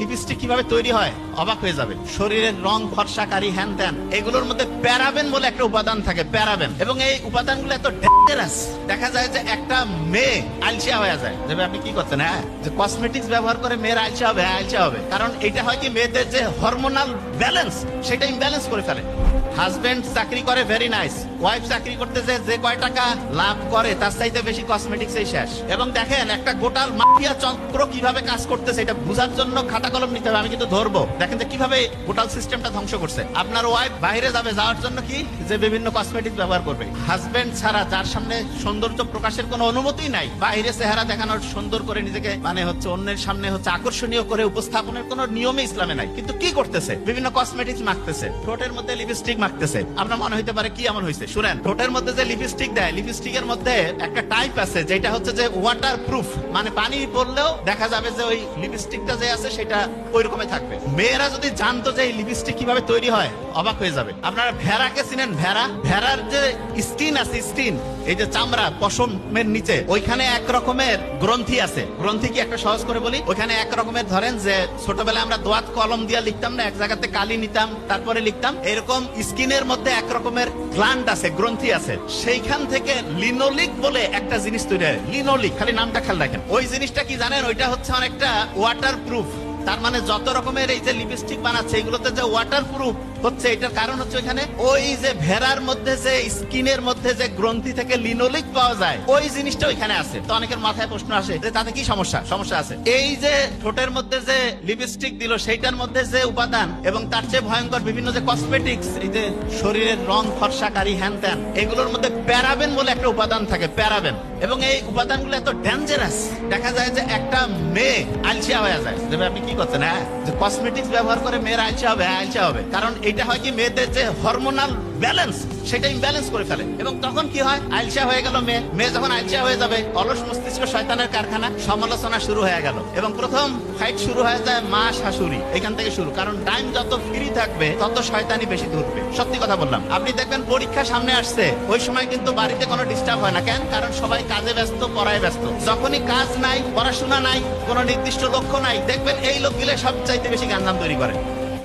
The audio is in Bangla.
লিপস্টিক কিভাবে তৈরি হয় অবাক হয়ে যাবে। শরীরের রং ফর্সাকারী হ্যান ত্যান এগুলোর মধ্যে প্যারাবেন বলে একটা উপাদান থাকে, প্যারাবেন। এবং এই উপাদানগুলো এত ডেঞ্জারাস, দেখা যায় যে একটা মেয়ে আলসিয়া হয়ে যায়। যে আপনি কি করতেন, হ্যাঁ যে কসমেটিক্স ব্যবহার করে মেয়ের আলসিয়া হবে, আলসিয়া হবে। কারণ এটা হয় কি, মেয়েদের যে হরমোনাল ব্যালেন্স সেটা ইমব্যালেন্স করে ফেলে। হাজবেন্ড চাকরি করে, ভেরি নাইস। ওয়াইফ চাকরি করতে যে কয় টাকা লাভ করে তার চাইতে বেশি কসমেটিক্সই শেষ। এবং দেখেন একটা গোটাল মাফিয়া চক্র কিভাবে কাজ করতেছে, এটা বোঝার জন্য খাতা কলম নিতে হবে। আমি কিন্তু ধরবো, দেখেন যে কিভাবে গোটাল সিস্টেমটা ধ্বংস করছে। আপনার ওয়াইফ বাইরে যাবে, যাওয়ার জন্য কি যে বিভিন্ন কসমেটিক্স ব্যবহার করবে। হাজবেন্ড ছাড়া, যার সামনে সৌন্দর্য প্রকাশের কোনো অনুমতি নাই, বাইরে চেহারা দেখানোর, সুন্দর করে নিজেকে মানে হচ্ছে অন্যের সামনে হচ্ছে আকর্ষণীয় করে উপস্থাপনের কোনো নিয়মে ইসলামে নাই। কিন্তু কি করতেছে, বিভিন্ন কসমেটিক্স মাখতেছে, ঠোঁটের মধ্যে লিপস্টিক মাখতেছে। আপনার মনে হইতে পারে কি এমন হয়েছে, শুনেন, ঠোঁটের মধ্যে যে লিপস্টিক দেয়, লিপস্টিকের মধ্যে একটা টাইপ আছে যেটা হচ্ছে যে ওয়াটার প্রুফ, মানে পানি পড়লেও দেখা যাবে যে ওই লিপস্টিকটা যে আছে সেটা ওই রকমই থাকবে। মেয়েরা যদি জানতো যে এই লিপস্টিক কিভাবে তৈরি হয় অবাক হয়ে যাবে। আপনারা ভেড়াকে চিনেন? ভেড়ার যে স্কিন আছে, স্কিন এই যে চামড়া পশমের নিচে, ওইখানে এক রকমের গ্রন্থি আছে। গ্রন্থি কি একটা সহজ করে বলি, ওইখানে এক রকমের, ধরেন যে ছোটবেলায় আমরা দোয়াত কলম দিয়ে লিখতাম না, এক জায়গাতে কালি নিতাম তারপরে লিখতাম, এরকম স্কিনের মধ্যে এক রকমের গ্ল্যান্ড আছে, গ্রন্থি আছে। সেইখান থেকে লিনোলিক বলে একটা জিনিস তৈরি হয়। লিনোলিক, খালি নামটা খেয়াল রাখেন। ওই জিনিসটা কি জানেন, ওইটা হচ্ছে অনেকটা ওয়াটার প্রুফ। তার মানে যত রকমের এই যে লিপস্টিক বানাচ্ছে এগুলোতে যে ওয়াটার প্রুফ হচ্ছে, এটার কারণ হচ্ছে ওইখানে ওই যে ভেড়ার মধ্যে যে স্কিনের মধ্যে যে গ্রন্থি থেকে লিনোলিক পাওয়া যায়, ওই জিনিসটা ওইখানে আছে। তো অনেকের মাথায় প্রশ্ন আসে যে তাতে কি সমস্যা? সমস্যা আছে। এই যে ঠোঁটের মধ্যে যে লিপস্টিক দিল সেইটার মধ্যে যে উপাদান, এবং তার চেয়ে ভয়ঙ্কর বিভিন্ন যে কসমেটিক্স, এই যে শরীরের রং ফর্সাকারী হ্যান ত্যান, এগুলোর মধ্যে প্যারাবেন বলে একটা উপাদান থাকে, প্যারাবেন। এবং এই উপাদানগুলো এত ডেঞ্জারাস, দেখা যায় যে একটা মেয়ে আলসিয়া হয়ে যায়। যে আপনি কি করতেন, হ্যাঁ যে কসমেটিক্স ব্যবহার করে মেয়ের আলসিয়া হবে, আলসিয়া হবে। কারণ এটা হয় কি, মেয়েদের যে হরমোনাল ব্যালেন্স সেটা ইমব্যালেন্স করে ফেলে। এবং তখন কি হয়, আলসিয়া হয়ে গেল মেয়ে যখন আলসিয়া হয়ে যাবে, অলস মস্তিষ্ক শয়তানের কারখানা, সমালোচনা শুরু হয়ে গেল। এবং প্রথম ফাইট শুরু হয়ে যায় মা শাশুড়ি, এখান থেকে শুরু। কারণ টাইম যত ফ্রি থাকবে তত শয়তানি বেশি ধরবে। সত্যি কথা বললাম। আপনি দেখবেন পরীক্ষা সামনে আসছে, ওই সময় কিন্তু বাড়িতে কোনো ডিস্টার্ব হয় না। কেন? কারণ সবাই কাজে ব্যস্ত, পড়ায় ব্যস্ত। যখনই কাজ নাই, পড়াশোনা নাই, কোনো নির্দিষ্ট লক্ষ্য নাই, দেখবেন এই লোকগুলো সবচাইতে বেশি গাঞ্জাম তৈরি করে।